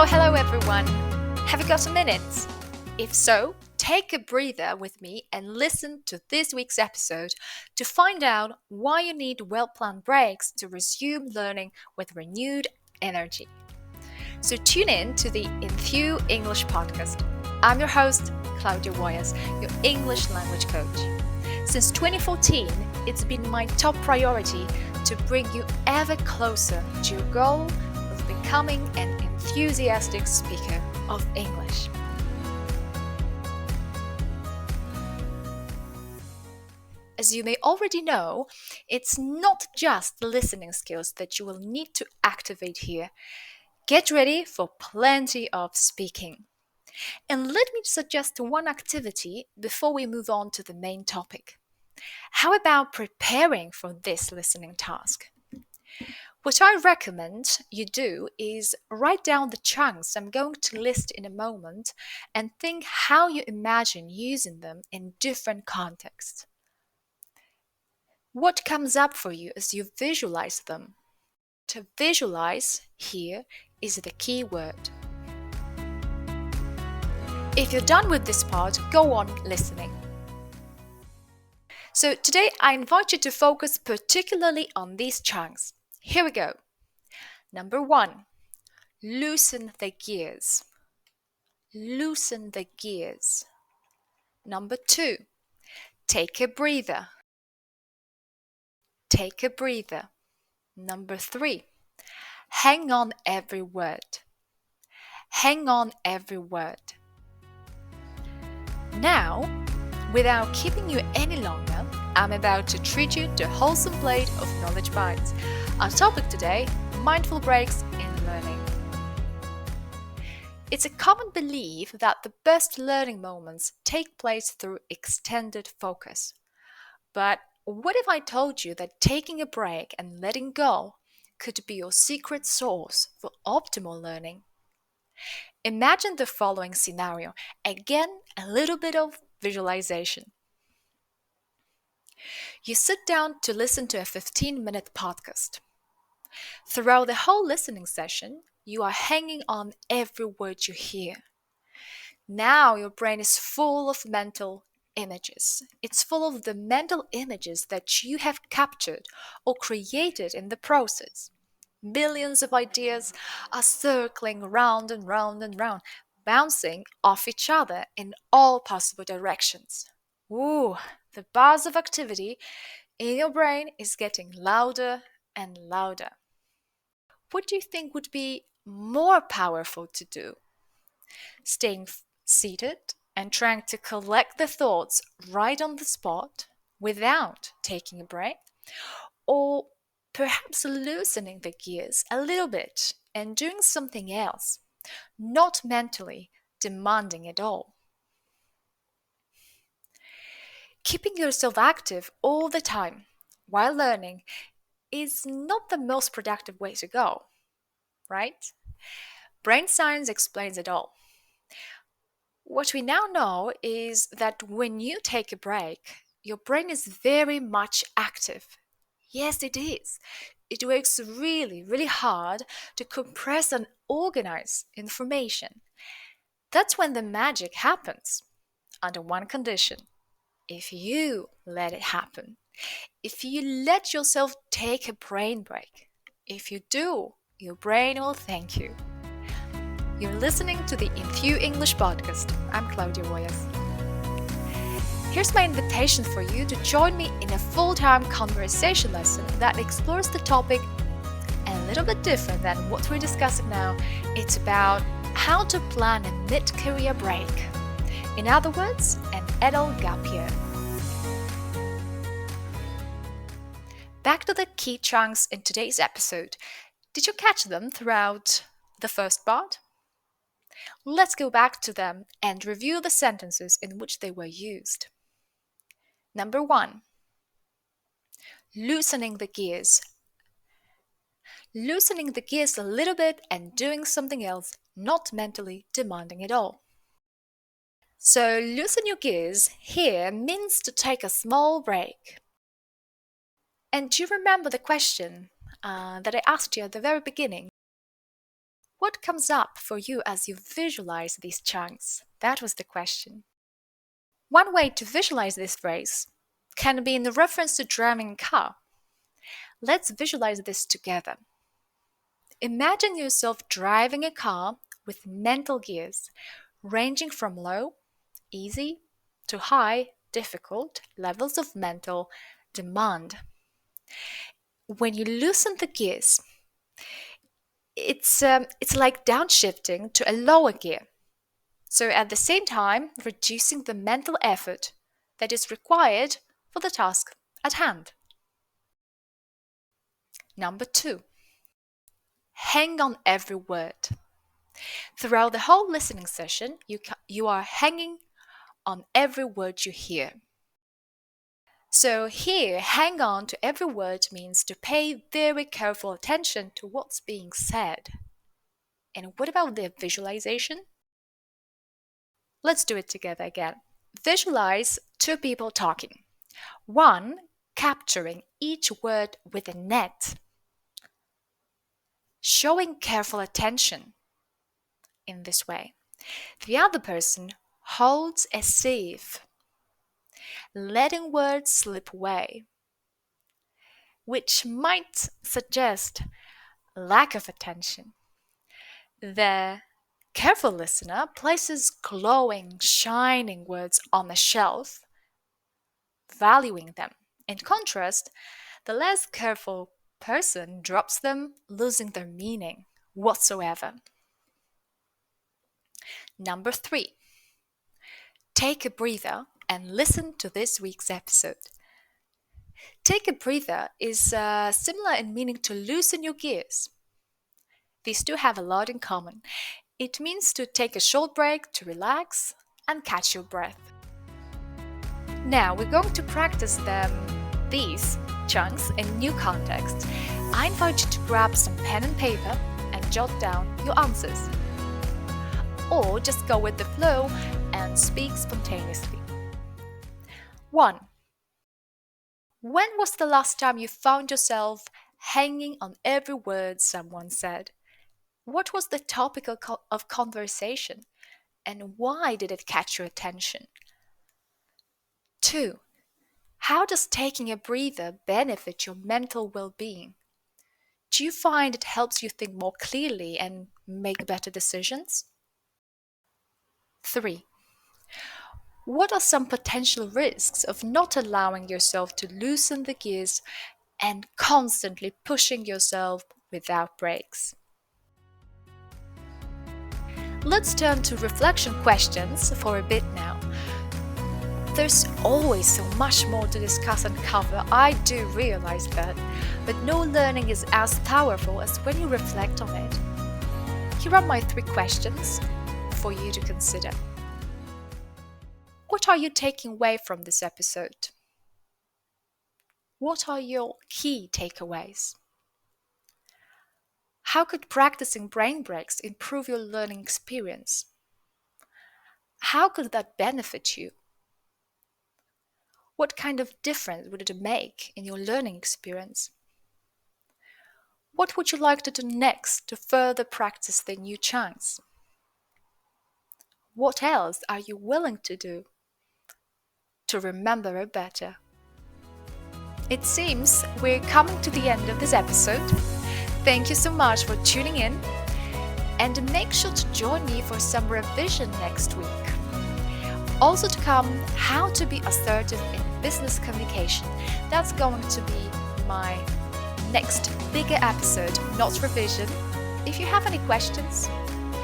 Hello everyone! Have you got a minute? If so, take a breather with me and listen to this week's episode to find out why you need well-planned breaks to resume learning with renewed energy. So tune in to the Enthu English Podcast. I'm your host, Klaudia Łojas, your English language coach. Since 2014, it's been my top priority to bring you ever closer to your goal of becoming an enthusiastic speaker of English. As you may already know, it's not just the listening skills that you will need to activate here. Get ready for plenty of speaking. And let me suggest one activity before we move on to the main topic. How about preparing for this listening task? What I recommend you do is write down the chunks I'm going to list in a moment and think how you imagine using them in different contexts. What comes up for you as you visualize them? To visualize here is the key word. If you're done with this part, go on listening. So today I invite you to focus particularly on these chunks. Here we go. Number 1, loosen the gears. Loosen the gears. Number 2, take a breather. Take a breather. Number 3, hang on every word. Hang on every word. Now, without keeping you any longer, I'm about to treat you to a wholesome plate of knowledge bites. Our topic today, mindful breaks in learning. It's a common belief that the best learning moments take place through extended focus. But what if I told you that taking a break and letting go could be your secret sauce for optimal learning? Imagine the following scenario. Again, a little bit of visualization. You sit down to listen to a 15-minute podcast. Throughout the whole listening session, you are hanging on every word you hear. Now your brain is full of mental images. It's full of the mental images that you have captured or created in the process. Millions of ideas are circling round and round and round, bouncing off each other in all possible directions. Ooh, the buzz of activity in your brain is getting louder and louder. What do you think would be more powerful to do? Staying seated and trying to collect the thoughts right on the spot without taking a break? Or perhaps loosening the gears a little bit and doing something else, not mentally demanding it all? Keeping yourself active all the time while learning is not the most productive way to go, right? Brain science explains it all. What we now know is that when you take a break, your brain is very much active. Yes, it is. It works really, really hard to compress and organize information. That's when the magic happens, under one condition: if you let it happen. If you let yourself take a brain break. If you do, your brain will thank you. You're listening to the Enthu English Podcast. I'm Klaudia Łojas. Here's my invitation for you to join me in a full-time conversation lesson that explores the topic a little bit different than what we're discussing now. It's about how to plan a mid-career break. In other words, an adult gap year. Back to the key chunks in today's episode. Did you catch them throughout the first part? Let's go back to them and review the sentences in which they were used. Number 1. Loosening the gears. Loosening the gears a little bit and doing something else, not mentally demanding it all. So loosen your gears here means to take a small break. And do you remember the question that I asked you at the very beginning? What comes up for you as you visualize these chunks? That was the question. One way to visualize this phrase can be in reference to driving a car. Let's visualize this together. Imagine yourself driving a car with mental gears ranging from low, easy, to high, difficult levels of mental demand. When you loosen the gears, it's like downshifting to a lower gear. So at the same time, reducing the mental effort that is required for the task at hand. Number 2, hang on every word. Throughout the whole listening session, you are hanging on every word you hear. So here, hang on to every word means to pay very careful attention to what's being said. And what about the visualization? Let's do it together again. Visualize 2 people talking. One capturing each word with a net, showing careful attention in this way. The other person holds a sieve, letting words slip away, which might suggest lack of attention. The careful listener places glowing, shining words on a shelf, valuing them. In contrast, the less careful person drops them, losing their meaning whatsoever. Number 3, take a breather and listen to this week's episode. Take a breather is similar in meaning to loosen your gears. These two have a lot in common. It means to take a short break, to relax and catch your breath. Now we're going to practice these chunks in new context. I invite you to grab some pen and paper and jot down your answers. Or just go with the flow and speak spontaneously. 1. When was the last time you found yourself hanging on every word someone said? What was the topic of conversation, and why did it catch your attention? 2. How does taking a breather benefit your mental well-being? Do you find it helps you think more clearly and make better decisions? 3. What are some potential risks of not allowing yourself to loosen the gears and constantly pushing yourself without breaks? Let's turn to reflection questions for a bit now. There's always so much more to discuss and cover, I do realize that, but no learning is as powerful as when you reflect on it. Here are my 3 questions for you to consider. What are you taking away from this episode? What are your key takeaways? How could practicing brain breaks improve your learning experience? How could that benefit you? What kind of difference would it make in your learning experience? What would you like to do next to further practice the new chunks? What else are you willing to do to remember it better? It seems we're coming to the end of this episode. Thank you so much for tuning in, and make sure to join me for some revision next week. Also to come, how to be assertive in business communication. That's going to be my next bigger episode, not revision. If you have any questions,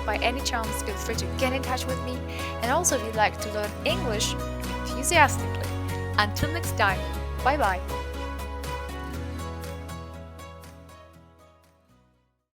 by any chance, feel free to get in touch with me. And also if you'd like to learn English enthusiastically. Until next time, bye bye.